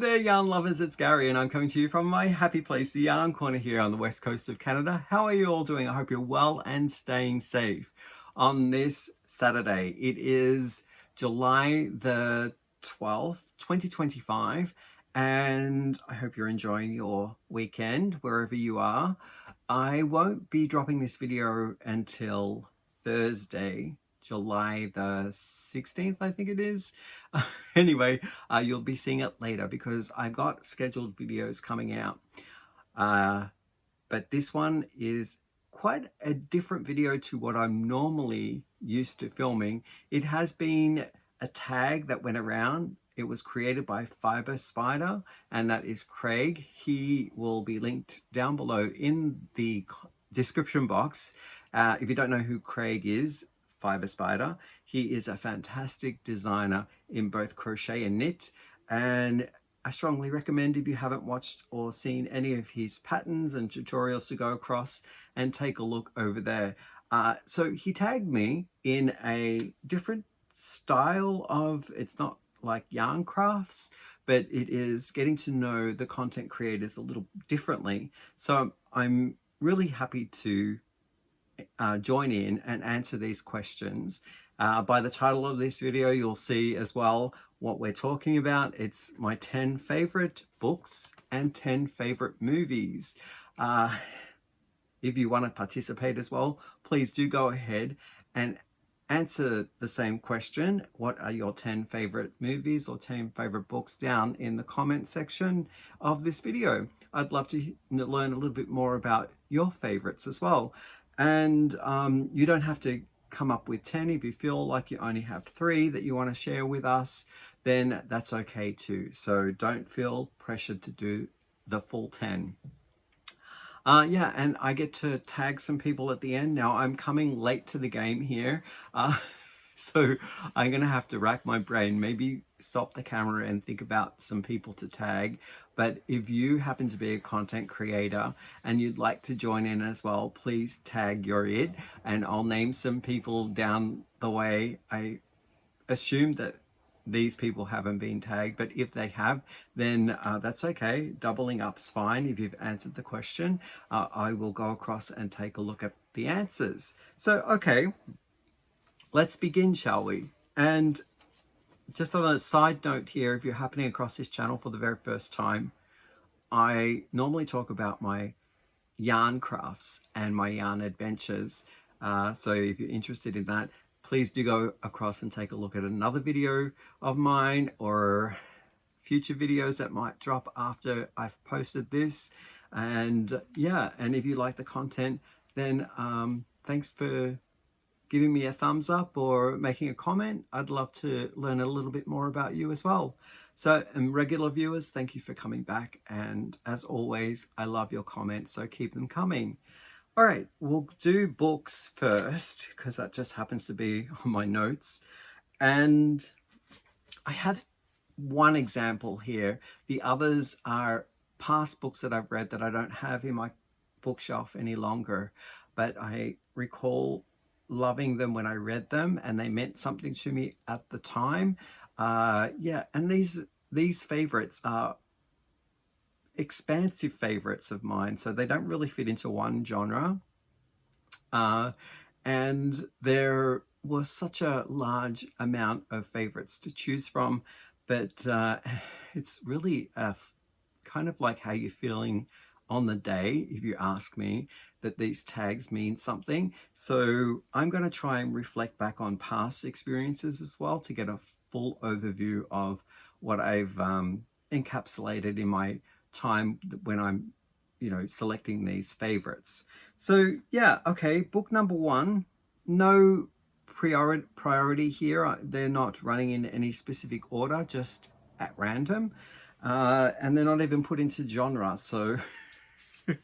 there, yarn lovers, it's Gary and I'm coming to you from my happy place, the Yarn Corner here on the west coast of Canada. How are you all doing? I hope you're well and staying safe. On this Saturday, it is July the 12th, 2025, and I hope you're enjoying your weekend wherever you are. I won't be dropping this video until Thursday, July the 16th, I think it is. Anyway, you'll be seeing it later because I've got scheduled videos coming out. But this one is quite a different video to what I'm normally used to filming. It has been a tag that went around. It was created by Fiber Spider, and that is Craig. He will be linked down below in the description box. If you don't know who Craig is, Fiber Spider, he is a fantastic designer in both crochet and knit, and I strongly recommend, if you haven't watched or seen any of his patterns and tutorials, to go across and take a look over there. So he tagged me in a different style of, it's not like yarn crafts, but it is getting to know the content creators a little differently. So I'm really happy to join in and answer these questions. By the title of this video, you'll see as well what we're talking about. It's my 10 favorite books and 10 favorite movies. If you want to participate as well, please do go ahead and answer the same question. What are your 10 favorite movies or 10 favorite books down in the comment section of this video? I'd love to learn a little bit more about your favorites as well. And you don't have to come up with 10. If you feel like you only have 3 that you want to share with us, then that's okay too. So don't feel pressured to do the full 10. Yeah, and I get to tag some people at the end. Now I'm coming late to the game here, so I'm gonna have to rack my brain, maybe stop the camera and think about some people to tag. But if you happen to be a content creator and you'd like to join in as well, please tag your it, and I'll name some people down the way. I assume that these people haven't been tagged, but if they have, then that's okay. Doubling up's fine. If you've answered the question, I will go across and take a look at the answers. So, okay, let's begin, shall we? And just on a side note here, if you're happening across this channel for the very first time, I normally talk about my yarn crafts and my yarn adventures. So if you're interested in that, please do go across and take a look at another video of mine or future videos that might drop after I've posted this. And yeah, and if you like the content, then thanks for giving me a thumbs up or making a comment. I'd love to learn a little bit more about you as well. So, and regular viewers, thank you for coming back. And as always, I love your comments, so keep them coming. All right, we'll do books first because that just happens to be on my notes. And I have one example here. The others are past books that I've read that I don't have in my bookshelf any longer, but I recall loving them when I read them and they meant something to me at the time. Yeah, and these favorites are expansive favorites of mine, so they don't really fit into one genre. And there was such a large amount of favorites to choose from, but it's really kind of like how you're feeling on the day, if you ask me, that these tags mean something. So I'm going to try and reflect back on past experiences as well to get a full overview of what I've encapsulated in my time when I'm, selecting these favorites. So yeah, okay, book number 1, no priority here. They're not running in any specific order, just at random, and they're not even put into genre, so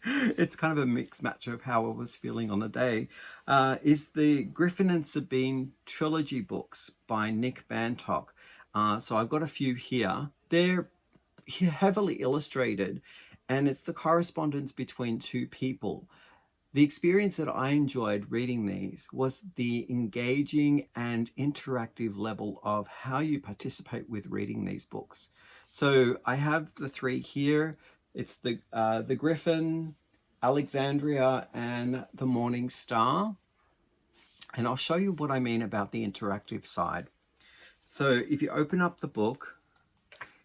it's kind of a mixed match of how I was feeling on the day. Is the Griffin and Sabine trilogy books by Nick Bantock. So I've got a few here. They're heavily illustrated, and it's the correspondence between 2 people. The experience that I enjoyed reading these was the engaging and interactive level of how you participate with reading these books. So I have the three here. It's the Griffin, Alexandria, and the Morning Star. And I'll show you what I mean about the interactive side. So if you open up the book,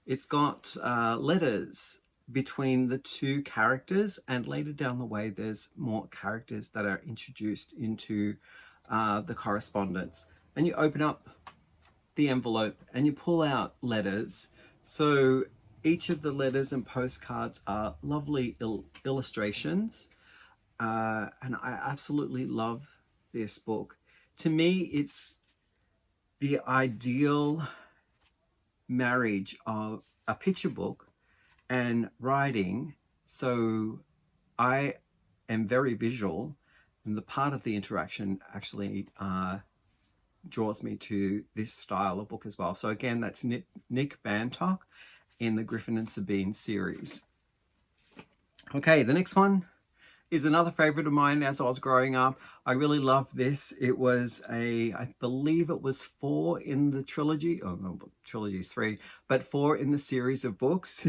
it's got letters between the two characters, and later down the way there's more characters that are introduced into the correspondence. And you open up the envelope and you pull out letters. So each of the letters and postcards are lovely illustrations, and I absolutely love this book. To me, it's the ideal marriage of a picture book and writing. So I am very visual, and the part of the interaction actually draws me to this style of book as well. So again, that's Nick Bantock in the Griffin and Sabine series. Okay, the next one is another favorite of mine as I was growing up. I really loved this. It was I believe it was 4 in the trilogy. Oh no, trilogy's 3, but 4 in the series of books.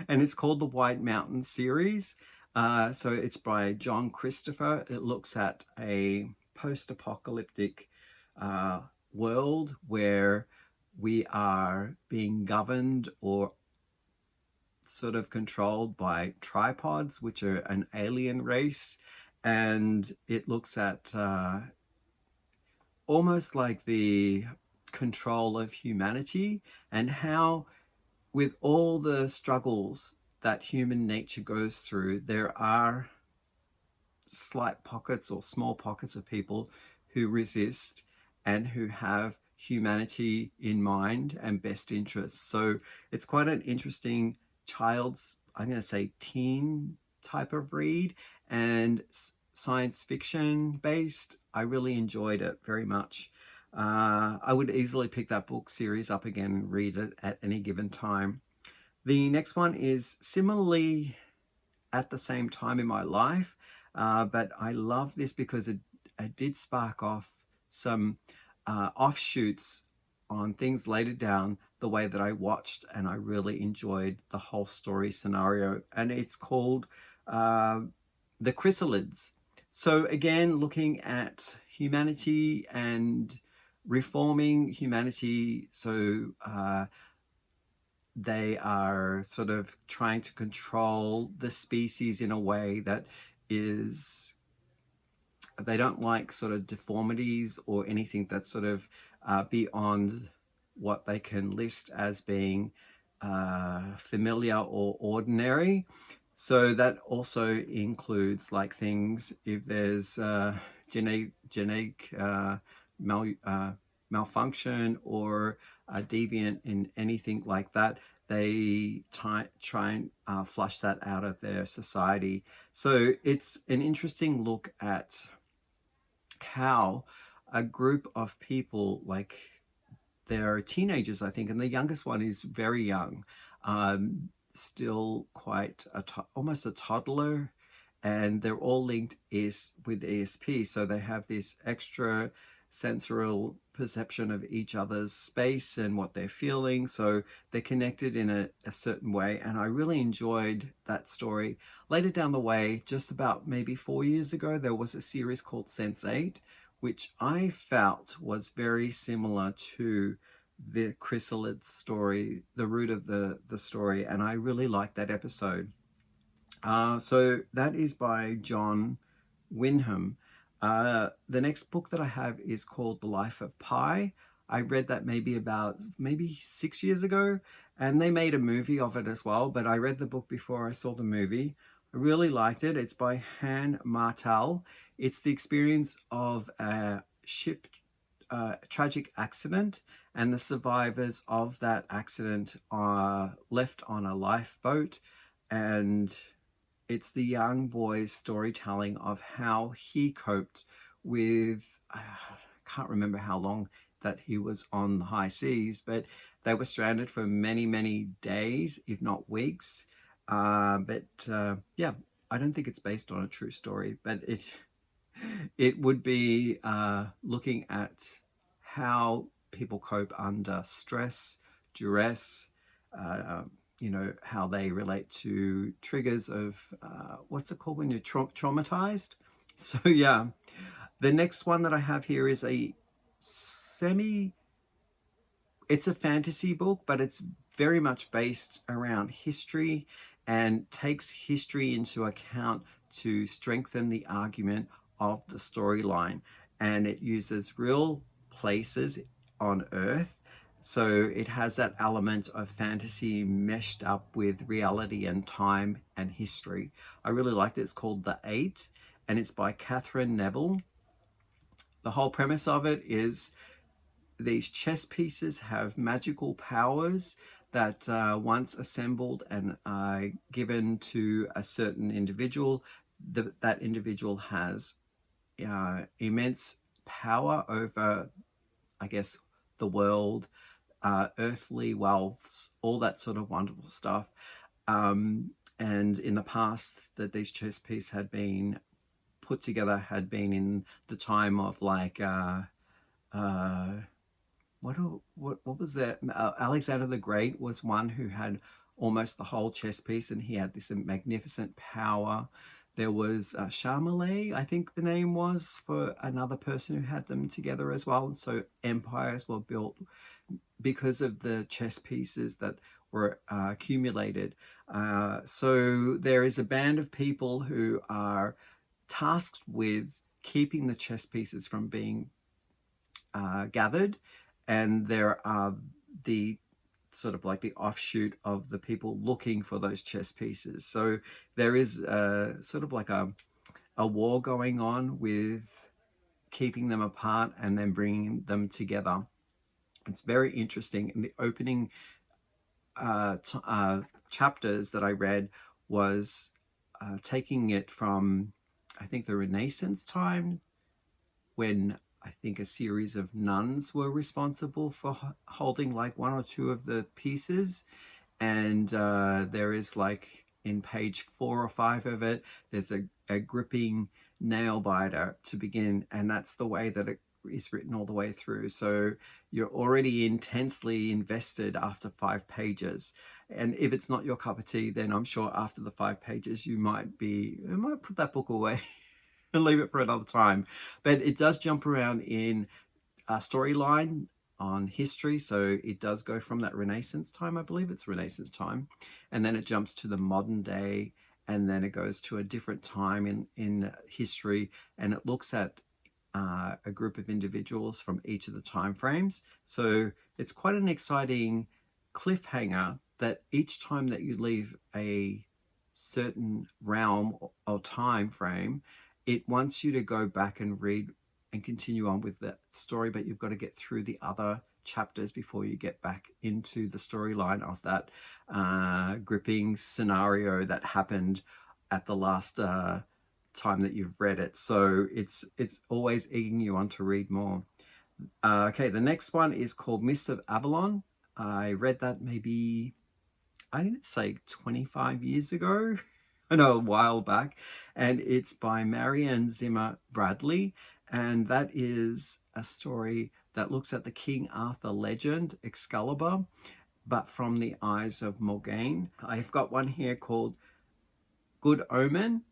And it's called the White Mountain series. So it's by John Christopher. It looks at a post-apocalyptic world where we are being governed or sort of controlled by tripods, which are an alien race. And it looks at almost like the control of humanity, and how with all the struggles that human nature goes through, there are slight pockets or small pockets of people who resist and who have humanity in mind and best interests. So it's quite an interesting child's, I'm going to say teen type of read, and science fiction based. I really enjoyed it very much. I would easily pick that book series up again and read it at any given time. The next one is similarly at the same time in my life, but I love this because it did spark off some offshoots on things later down the way that I watched, and I really enjoyed the whole story scenario. And it's called The Chrysalids. So again, looking at humanity and reforming humanity. So they are sort of trying to control the species in a way that is, they don't like sort of deformities or anything that's sort of beyond what they can list as being familiar or ordinary. So that also includes like things, if there's genetic malfunction or deviant in anything like that, they try and flush that out of their society. So it's an interesting look at how a group of people, like they're teenagers, I think, and the youngest one is very young, still quite almost a toddler, and they're all linked with ESP. So they have this extra sensorial perception of each other's space and what they're feeling. So they're connected in a certain way. And I really enjoyed that story. Later down the way, just about maybe 4 years ago, there was a series called Sense8, which I felt was very similar to the Chrysalid story, the root of the story. And I really liked that episode. So that is by John Wyndham. The next book that I have is called The Life of Pi. I read that maybe 6 years ago, and they made a movie of it as well, but I read the book before I saw the movie. I really liked it. It's by Han Martel. It's the experience of a ship tragic accident, and the survivors of that accident are left on a lifeboat, and it's the young boy's storytelling of how he coped with, I can't remember how long that he was on the high seas, but they were stranded for many, many days, if not weeks. Yeah, I don't think it's based on a true story, but it would be looking at how people cope under stress, duress, you know, how they relate to triggers of what's it called when you're traumatized. So yeah, the next one that I have here is a semi, it's a fantasy book, but it's very much based around history and takes history into account to strengthen the argument of the storyline. And it uses real places on Earth. So it has that element of fantasy meshed up with reality and time and history. I really liked it. It's called The Eight, and it's by Catherine Neville. The whole premise of it is these chess pieces have magical powers that once assembled and given to a certain individual, that individual has immense power over, I guess, the world, earthly wealths, all that sort of wonderful stuff. And in the past, that these chess pieces had been put together had been in the time of like what was that? Alexander the Great was one who had almost the whole chess piece, and he had this magnificent power. There was Charmelais, I think the name was, for another person who had them together as well. And so empires were built because of the chess pieces that were accumulated. So there is a band of people who are tasked with keeping the chess pieces from being gathered, and there are the sort of like the offshoot of the people looking for those chess pieces. So there is sort of like a war going on with keeping them apart and then bringing them together. It's very interesting. And the opening chapters that I read was taking it from, I think, the Renaissance time, when I think a series of nuns were responsible for holding like one or two of the pieces. And there is like in page 4 or 5 of it, there's a gripping nail biter to begin. And that's the way that it is written all the way through. So you're already intensely invested after 5 pages. And if it's not your cup of tea, then I'm sure after the 5 pages, you might put that book away and leave it for another time. But it does jump around in a storyline on history. So it does go from that Renaissance time, I believe it's Renaissance time, and then it jumps to the modern day, and then it goes to a different time in history, and it looks at a group of individuals from each of the time frames. So it's quite an exciting cliffhanger that each time that you leave a certain realm or time frame, it wants you to go back and read and continue on with that story, but you've got to get through the other chapters before you get back into the storyline of that gripping scenario that happened at the last time that you've read it. So it's always egging you on to read more. Okay, the next one is called Mists of Avalon. I read that maybe, I'm going to say 25 years ago. I know, a while back. And it's by Marianne Zimmer Bradley. And that is a story that looks at the King Arthur legend, Excalibur, but from the eyes of Morgaine. I've got one here called Good Omen,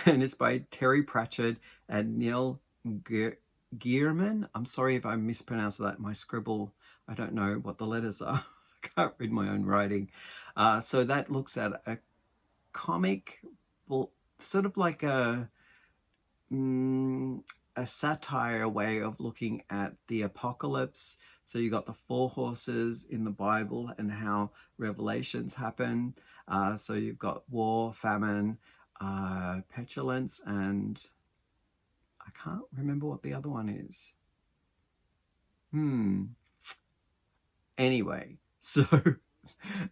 and it's by Terry Pratchett and Neil Gaiman. I'm sorry if I mispronounced that. My scribble, I don't know what the letters are. I can't read my own writing. So that looks at a comic, sort of like a satire way of looking at the apocalypse. So you got the 4 horses in the Bible and how revelations happen. So you've got war, famine, petulance, and I can't remember what the other one is. Anyway, so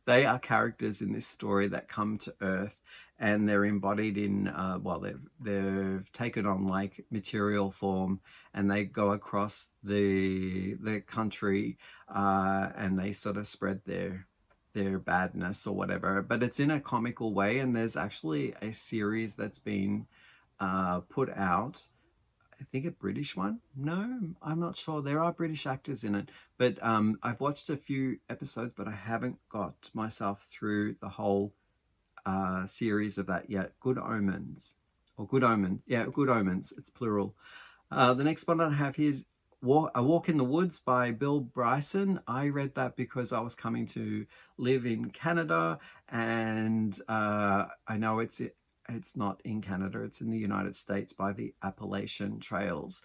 they are characters in this story that come to Earth, and they're embodied in well, they've taken on like material form, and they go across the country, and they sort of spread their badness or whatever. But it's in a comical way, and there's actually a series that's been put out. I think a British one. No, I'm not sure. There are British actors in it, but I've watched a few episodes, but I haven't got myself through the whole series of that yet. Good Omens, or Good Omen. Yeah, Good Omens. It's plural. The next one I have here is A Walk in the Woods by Bill Bryson. I read that because I was coming to live in Canada, and I know it's not in Canada, it's in the United States, by the Appalachian Trails.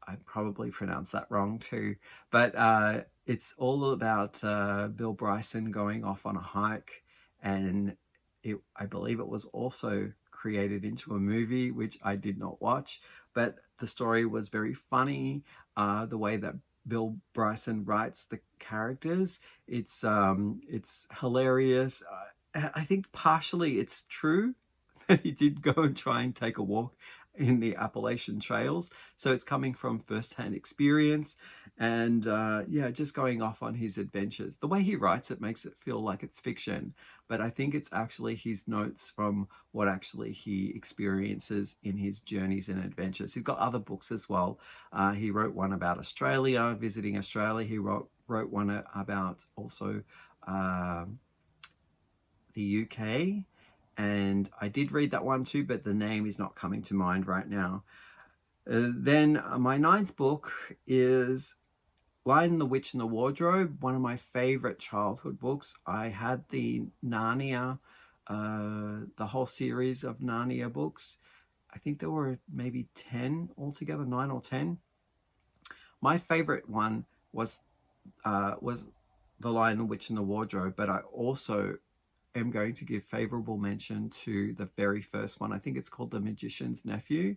I probably pronounced that wrong too, but it's all about Bill Bryson going off on a hike, and I believe it was also created into a movie, which I did not watch, but the story was very funny. The way that Bill Bryson writes the characters, it's hilarious. I think partially it's true that he did go and try and take a walk in the Appalachian Trails. So it's coming from first-hand experience, and yeah, just going off on his adventures. The way he writes it makes it feel like it's fiction, but I think it's actually his notes from what actually he experiences in his journeys and adventures. He's got other books as well. He wrote one about Australia, visiting Australia. He wrote one about also the UK, and I did read that one too, but the name is not coming to mind right now. Then my ninth book is Lion, the Witch and the Wardrobe, one of my favorite childhood books. I had the Narnia, the whole series of Narnia books. I think there were maybe 10 altogether, 9 or 10. My favorite one was The Lion, the Witch and the Wardrobe, but I also am going to give favorable mention to the very first one. I think it's called The Magician's Nephew.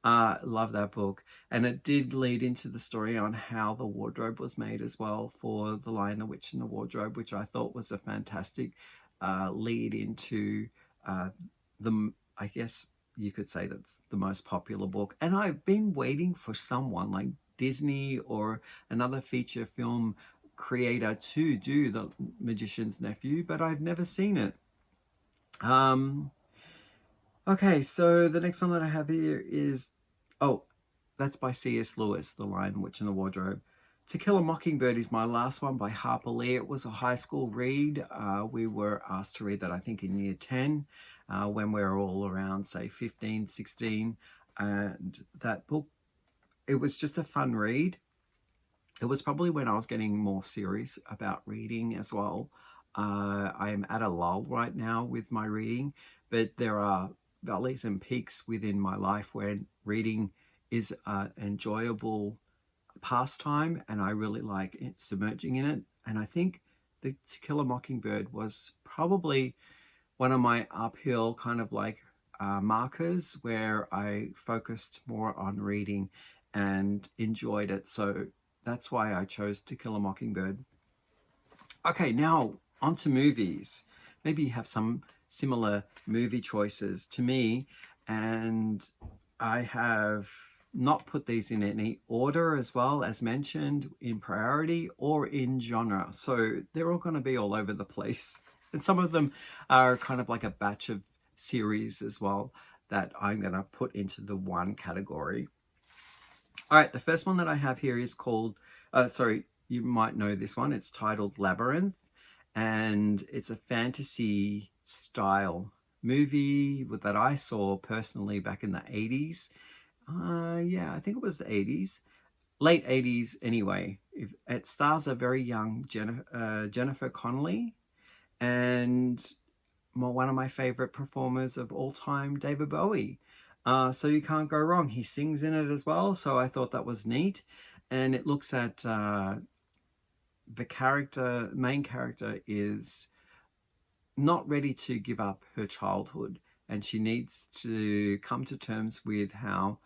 Love that book. And it did lead into the story on how the wardrobe was made as well for The Lion, the Witch and the Wardrobe, which I thought was a fantastic lead into I guess you could say that's the most popular book. And I've been waiting for someone like Disney or another feature film creator to do The Magician's Nephew, but I've never seen it. Okay, so the next one that I have here is, that's by C.S. Lewis, The Lion, Witch and the Wardrobe. To Kill a Mockingbird is my last one by Harper Lee. It was a high school read. We were asked to read that, I think, in year 10, when we were all around, say, 15, 16. And that book, it was just a fun read. It was probably when I was getting more serious about reading as well. I am at a lull right now with my reading, but there are valleys and peaks within my life where reading is an enjoyable pastime, and I really like submerging in it. And I think To Kill a Mockingbird was probably one of my uphill kind of like markers where I focused more on reading and enjoyed it. So that's why I chose To Kill a Mockingbird. Okay, now on to movies. Maybe you have some similar movie choices to me, and I have not put these in any order as well, as mentioned, in priority or in genre. So they're all going to be all over the place. And some of them are kind of like a batch of series as well that I'm going to put into the one category. All right, the first one that I have here is called, you might know this one. It's titled Labyrinth, and it's a fantasy style movie that I saw personally back in the 80s. Yeah, I think it was the 80s, late 80s anyway. It stars a very young Jennifer Connelly, and one of my favorite performers of all time, David Bowie. So you can't go wrong. He sings in it as well, so I thought that was neat. And it looks at the main character is not ready to give up her childhood, and she needs to come to terms with how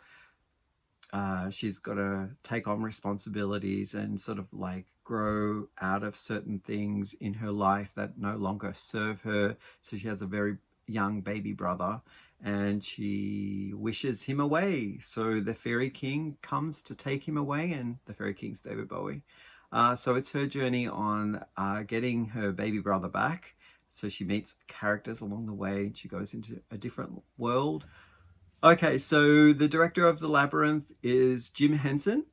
she's got to take on responsibilities and sort of like grow out of certain things in her life that no longer serve her. So she has a very young baby brother, and she wishes him away. So the Fairy King comes to take him away, and the Fairy King's David Bowie. So it's her journey on getting her baby brother back. So she meets characters along the way. She goes into a different world. Okay, so the director of The Labyrinth is Jim Henson.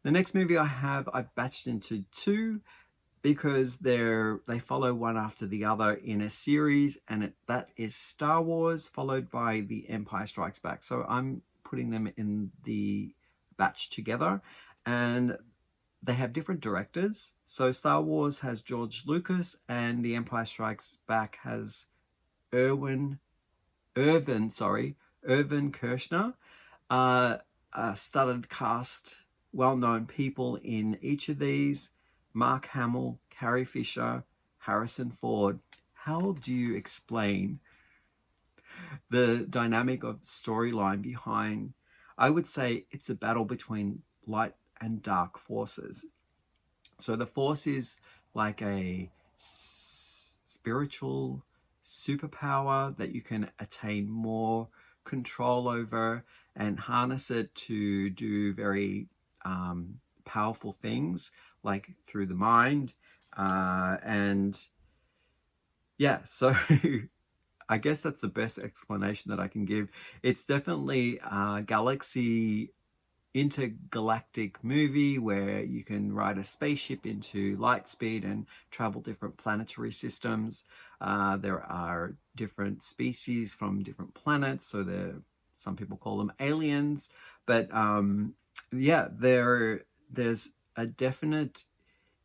The next movie I've batched into two because they follow one after the other in a series, and that is Star Wars followed by The Empire Strikes Back. So I'm putting them in the batch together, and they have different directors. So Star Wars has George Lucas, and The Empire Strikes Back has Irwin Irvin Kershner. Studded cast, well-known people in each of these. Mark Hamill, Carrie Fisher, Harrison Ford. How do you explain the dynamic of storyline behind? I would say it's a battle between light and dark forces. So the Force is like a spiritual superpower that you can attain more control over and harness it to do very powerful things, like through the mind. And yeah, so I guess that's the best explanation that I can give. It's definitely a galaxy intergalactic movie where you can ride a spaceship into light speed and travel different planetary systems. There are different species from different planets, so some people call them aliens, but yeah, there's a definite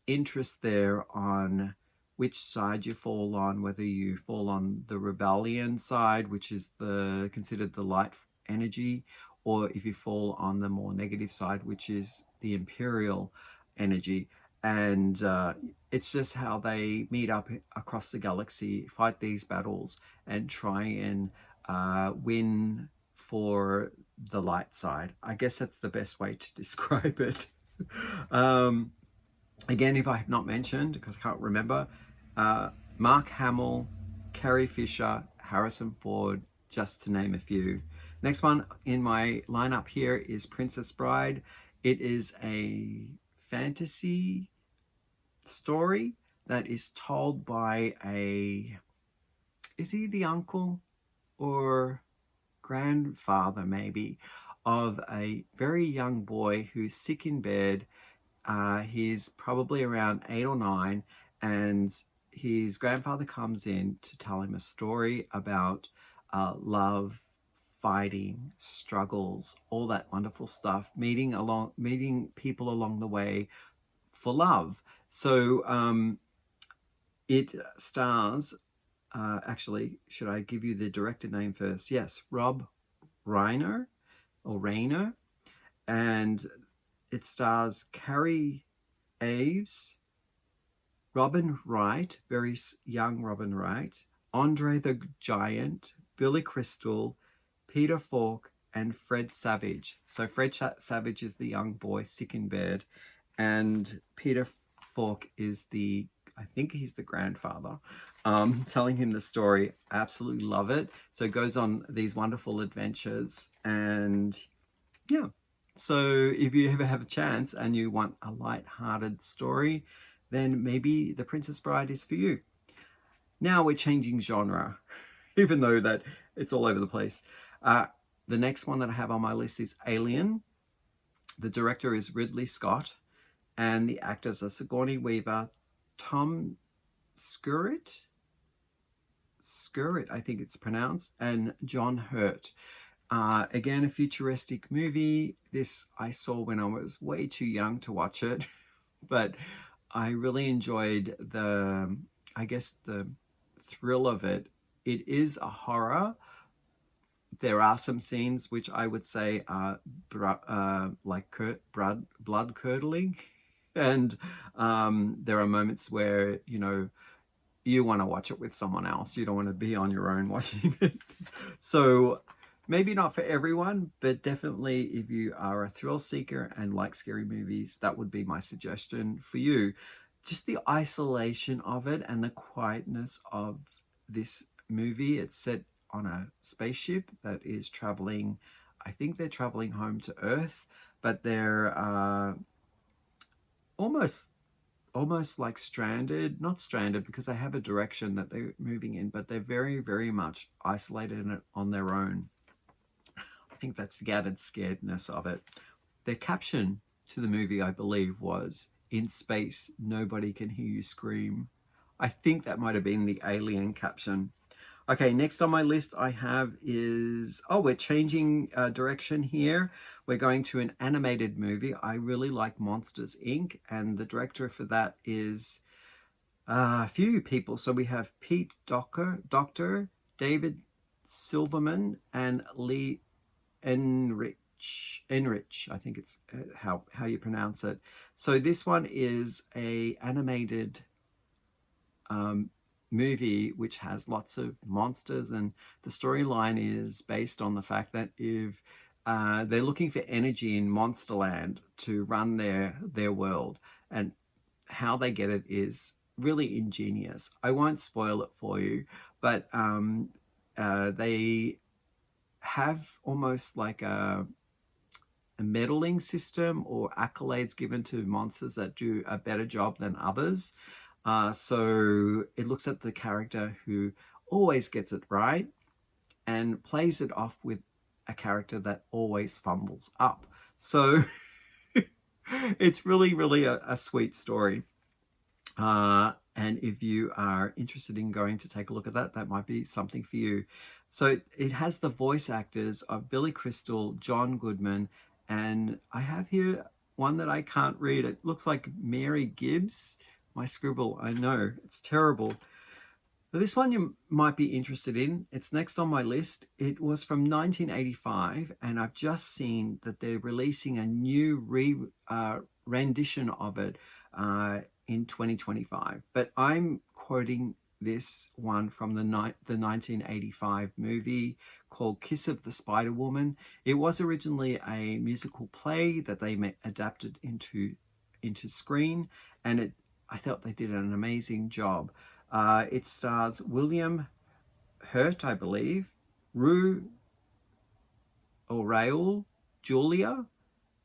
interest there on which side you fall on, whether you fall on the rebellion side, which is considered the light energy, or if you fall on the more negative side, which is the imperial energy. And it's just how they meet up across the galaxy, fight these battles, and try and win for the light side. I guess that's the best way to describe it. Again, if I have not mentioned, because I can't remember, Mark Hamill, Carrie Fisher, Harrison Ford, just to name a few. Next one in my lineup here is Princess Bride. It is a fantasy story that is told by is he the uncle or grandfather maybe, of a very young boy who's sick in bed. He's probably around 8 or 9, and his grandfather comes in to tell him a story about love, fighting, struggles, all that wonderful stuff, meeting people along the way for love. So it stars, actually, should I give you the director name first? Yes, Rob Reiner, and it stars Carrie Aves, Robin Wright, very young Robin Wright, Andre the Giant, Billy Crystal, Peter Falk, and Fred Savage. So Fred Savage is the young boy sick in bed, and Peter Falk is I think he's the grandfather, telling him the story. I absolutely love it. So it goes on these wonderful adventures, and yeah. So if you ever have a chance and you want a light-hearted story, then maybe The Princess Bride is for you. Now we're changing genre, even though that it's all over the place. The next one that I have on my list is Alien. The director is Ridley Scott, and the actors are Sigourney Weaver, Tom Skerritt, I think it's pronounced, and John Hurt. Again, a futuristic movie. This I saw when I was way too young to watch it, but I really enjoyed the thrill of it. It is a horror. There are some scenes which I would say are like blood curdling, and there are moments where you want to watch it with someone else. You don't want to be on your own watching it. So maybe not for everyone, but definitely if you are a thrill seeker and like scary movies, that would be my suggestion for you. Just the isolation of it and the quietness of this movie. It's set on a spaceship that is traveling, I think they're traveling home to Earth, but they're almost like stranded, not stranded because they have a direction that they're moving in, but they're very, very much isolated on their own. think that's the added scaredness of it. The caption to the movie, I believe, was "In space, nobody can hear you scream." I think that might have been the alien caption. Okay, next on my list I have is, oh, we're changing direction here. We're going to an animated movie. I really like Monsters, Inc. And the director for that is a few people. So we have Pete Doctor, David Silverman, and Lee Enrich, I think it's how you pronounce it. So this one is a animated movie which has lots of monsters, and the storyline is based on the fact that if they're looking for energy in Monsterland to run their world, and how they get it is really ingenious. I won't spoil it for you, but they have almost like a medaling system or accolades given to monsters that do a better job than others. So it looks at the character who always gets it right and plays it off with a character that always fumbles up. So it's really, really a sweet story. And if you are interested in going to take a look at that, that might be something for you. So it has the voice actors of Billy Crystal, John Goodman, and I have here one that I can't read. It looks like Mary Gibbs. My scribble, I know, it's terrible. But this one you might be interested in. It's next on my list. It was from 1985, and I've just seen that they're releasing a new rendition of it in 2025. But I'm quoting this one from the 1985 movie called Kiss of the Spider Woman. It was originally a musical play that they adapted into screen, and I thought they did an amazing job. It stars William Hurt, I believe, Rue O'Reilly, Julia,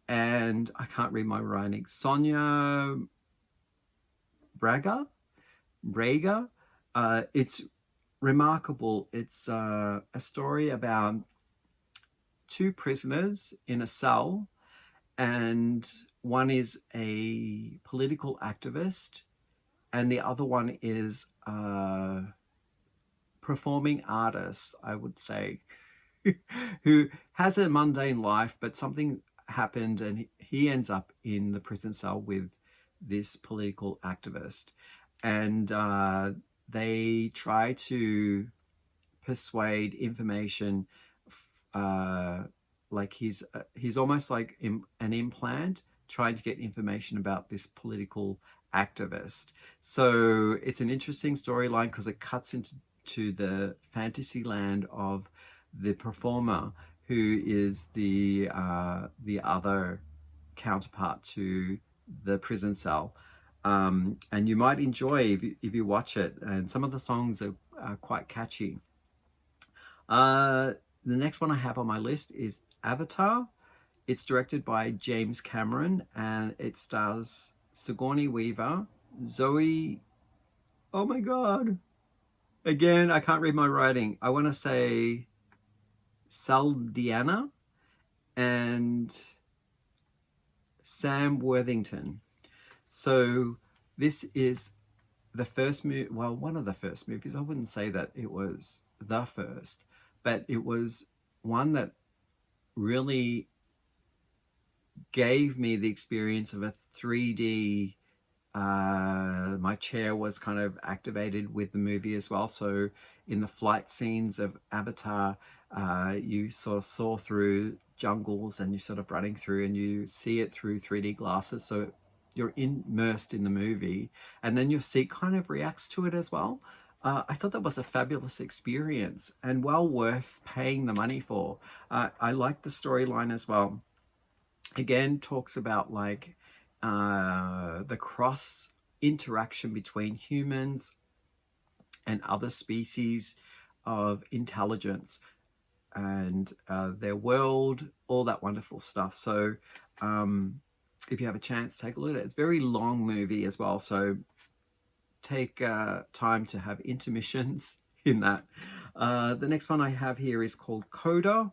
and I can't read my writing, Sonia Braga. It's remarkable. It's a story about two prisoners in a cell, and one is a political activist and the other one is a performing artist, I would say, who has a mundane life, but something happened and he ends up in the prison cell with this political activist. And they try to persuade information, like he's almost like an implant, trying to get information about this political activist. So it's an interesting storyline because it cuts into the fantasy land of the performer, who is the other counterpart to the prison cell. And you might enjoy if you watch it, and some of the songs are quite catchy. The next one I have on my list is Avatar. It's directed by James Cameron, and it stars Sigourney Weaver, Zoe, oh my god, again, I can't read my writing. I want to say Saldiana and Sam Worthington. So this is the first movie, well, one of the first movies. I wouldn't say that it was the first, but it was one that really gave me the experience of a 3D. My chair was kind of activated with the movie as well. So in the flight scenes of Avatar, you sort of saw through jungles and you're sort of running through and you see it through 3D glasses. So you're immersed in the movie, and then your seat kind of reacts to it as well. I thought that was a fabulous experience and well worth paying the money for. I like the storyline as well. Again, talks about like the cross interaction between humans and other species of intelligence and their world, all that wonderful stuff. So if you have a chance, take a look at it. It's a very long movie as well, so take time to have intermissions in that. The next one I have here is called Coda.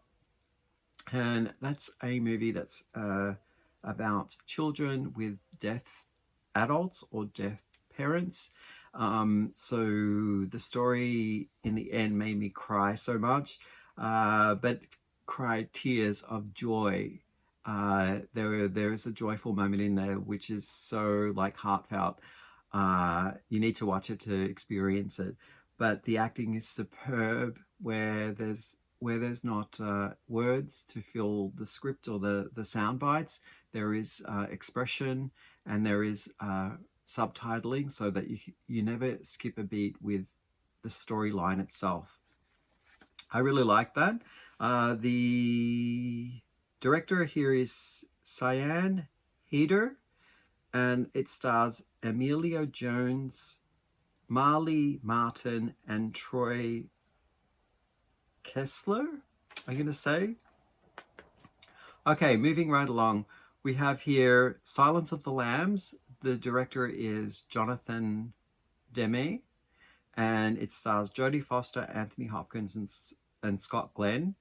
And that's a movie that's about children with deaf adults or deaf parents. So the story in the end made me cry so much, but cried tears of joy. There is a joyful moment in there which is so like heartfelt. You need to watch it to experience it. But the acting is superb where there's not words to fill the script or the sound bites. There is expression, and there is subtitling, so that you never skip a beat with the storyline itself. I really like that. The director here is Cyan Heder, and it stars Emilio Jones, Marley Martin, and Troy Kessler, I'm going to say. Okay, moving right along. We have here Silence of the Lambs. The director is Jonathan Demme, and it stars Jodie Foster, Anthony Hopkins, and Scott Glenn.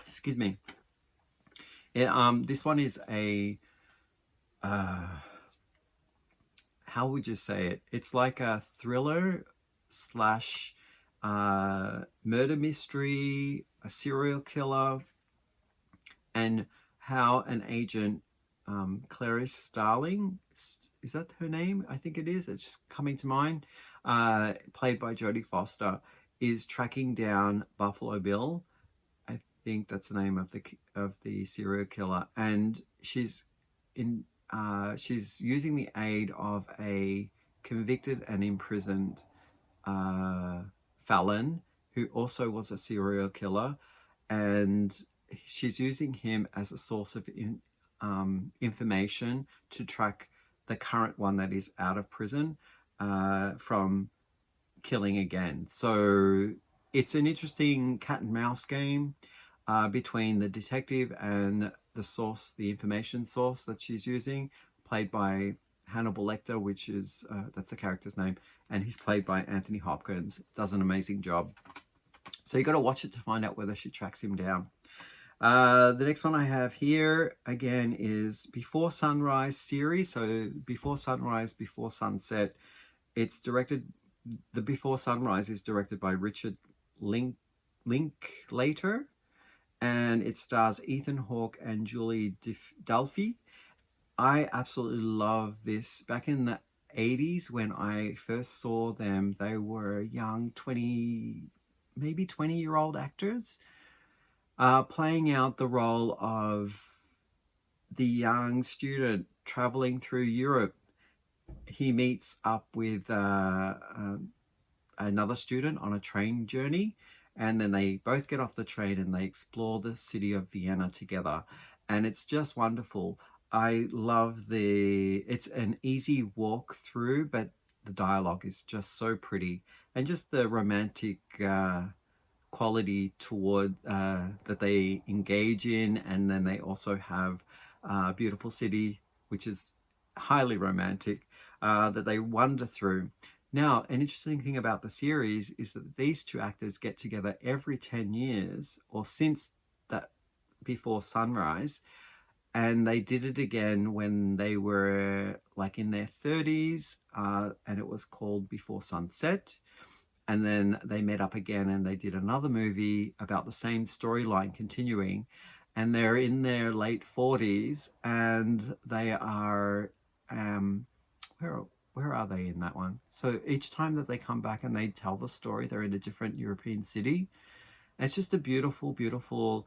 Excuse me. This one is a how would you say it? It's like a thriller slash murder mystery, a serial killer, and how an agent, Clarice Starling, is that her name? I think it is. It's just coming to mind. Played by Jodie Foster, is tracking down Buffalo Bill. I think that's the name of the serial killer, and she's using the aid of a convicted and imprisoned felon who also was a serial killer, and she's using him as a source of information to track the current one that is out of prison from killing again. So it's an interesting cat and mouse game between the detective and the source, the information source that she's using, played by Hannibal Lecter, which is that's the character's name, and he's played by Anthony Hopkins. Does an amazing job. So you got to watch it to find out whether she tracks him down. The next one I have here again is Before Sunrise series. So Before Sunrise, Before Sunset. It's directed. The Before Sunrise is directed by Richard Linklater, and it stars Ethan Hawke and Julie Delpy. I absolutely love this. Back in the 80s when I first saw them, they were young, maybe 20-year-old actors playing out the role of the young student traveling through Europe. He meets up with another student on a train journey, and then they both get off the train and they explore the city of Vienna together, and it's just wonderful. I love it's an easy walk through, but the dialogue is just so pretty, and just the romantic quality toward that they engage in, and then they also have a beautiful city which is highly romantic that they wander through. Now, an interesting thing about the series is that these two actors get together every 10 years, or since that Before Sunrise, and they did it again when they were like in their 30s, and it was called Before Sunset. And then they met up again and they did another movie about the same storyline continuing, and they're in their late 40s, and they are where are they in that one? So each time that they come back and they tell the story, they're in a different European city. And it's just a beautiful, beautiful,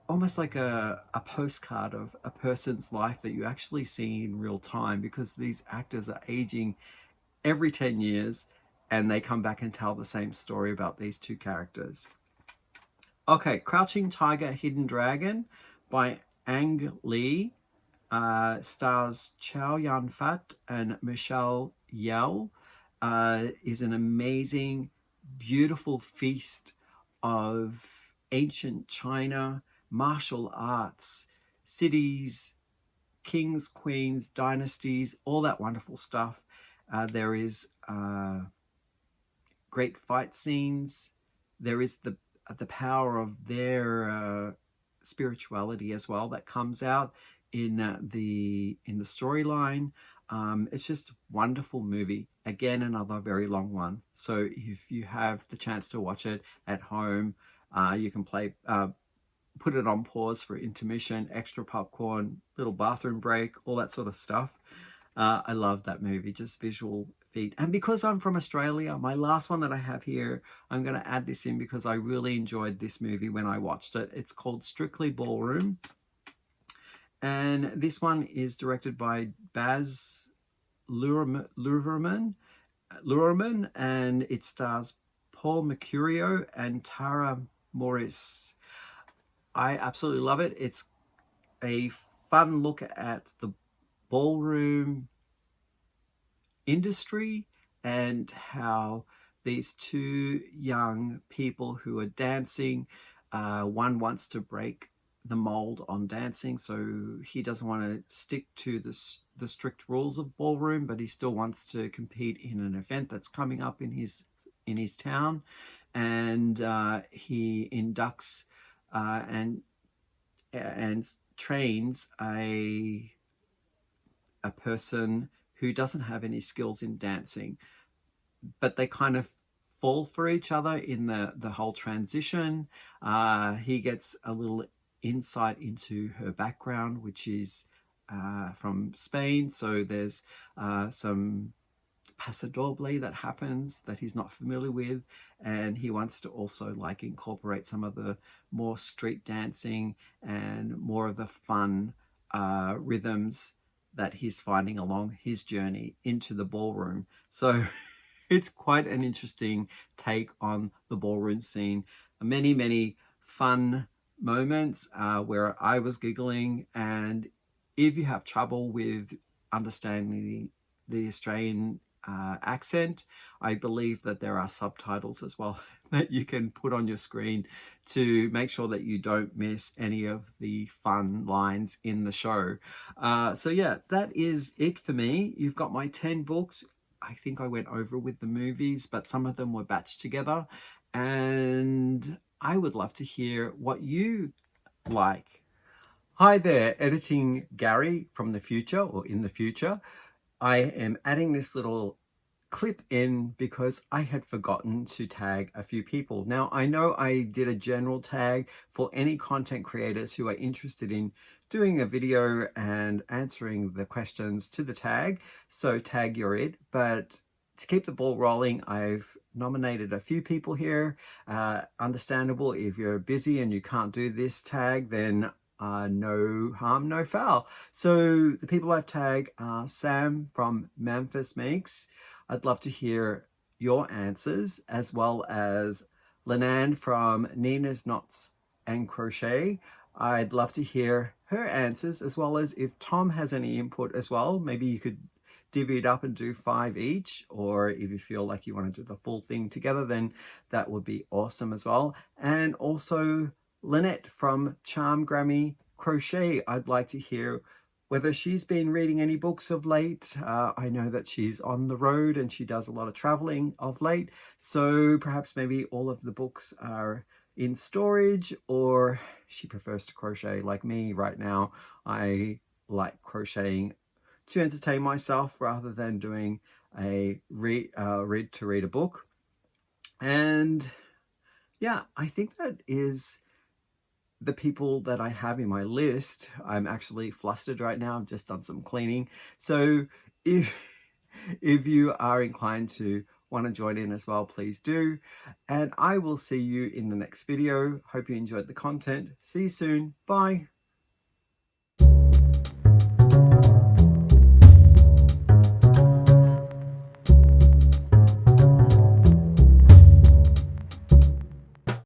almost like a postcard of a person's life that you actually see in real time, because these actors are aging every 10 years and they come back and tell the same story about these two characters. Okay, Crouching Tiger, Hidden Dragon by Ang Lee. Stars Chow Yun Fat and Michelle Yeoh. Is an amazing, beautiful feast of ancient China, martial arts, cities, kings, queens, dynasties, all that wonderful stuff. There is great fight scenes. There is the power of their spirituality as well that comes out in the storyline. It's just a wonderful movie. Again, another very long one. So if you have the chance to watch it at home, you can put it on pause for intermission, extra popcorn, little bathroom break, all that sort of stuff. I love that movie, just visual feat. And because I'm from Australia, my last one that I have here, I'm going to add this in because I really enjoyed this movie when I watched it. It's called Strictly Ballroom. And this one is directed by Baz Luhrmann, and it stars Paul Mercurio and Tara Morris. I absolutely love it. It's a fun look at the ballroom industry and how these two young people who are dancing, one wants to break the mold on dancing, so he doesn't want to stick to the strict rules of ballroom, but he still wants to compete in an event that's coming up in his town, and he inducts and trains a person who doesn't have any skills in dancing, but they kind of fall for each other in the whole transition. He gets a little insight into her background, which is from Spain, so there's some paso doble that happens that he's not familiar with, and he wants to also like incorporate some of the more street dancing and more of the fun rhythms that he's finding along his journey into the ballroom. So it's quite an interesting take on the ballroom scene. Many fun moments where I was giggling, and if you have trouble with understanding the Australian accent, I believe that there are subtitles as well that you can put on your screen to make sure that you don't miss any of the fun lines in the show. So yeah, that is it for me. You've got my 10 books. I think I went over with the movies, but some of them were batched together, and I would love to hear what you like. Hi there, Editing Gary from the future, or in the future. I am adding this little clip in because I had forgotten to tag a few people. Now, I know I did a general tag for any content creators who are interested in doing a video and answering the questions to the tag, so tag you're it. But to keep the ball rolling, I've nominated a few people here. Understandable, if you're busy and you can't do this tag, then no harm, no foul. So the people I've tagged are Sam from Memphis Makes. I'd love to hear your answers, as well as Lynanne from Nina's Knots and Crochet. I'd love to hear her answers, as well as if Tom has any input as well. Maybe you could divvy it up and do 5 each, or if you feel like you want to do the full thing together, then that would be awesome as well. And also Lynette from Charm Grammy Crochet. I'd like to hear whether she's been reading any books of late. I know that she's on the road and she does a lot of traveling of late, so perhaps maybe all of the books are in storage, or she prefers to crochet like me right now. I like crocheting to entertain myself rather than doing a read to read a book. And yeah, I think that is the people that I have in my list. I'm actually flustered right now. I've just done some cleaning. So if you are inclined to want to join in as well, please do. And I will see you in the next video. Hope you enjoyed the content. See you soon. Bye.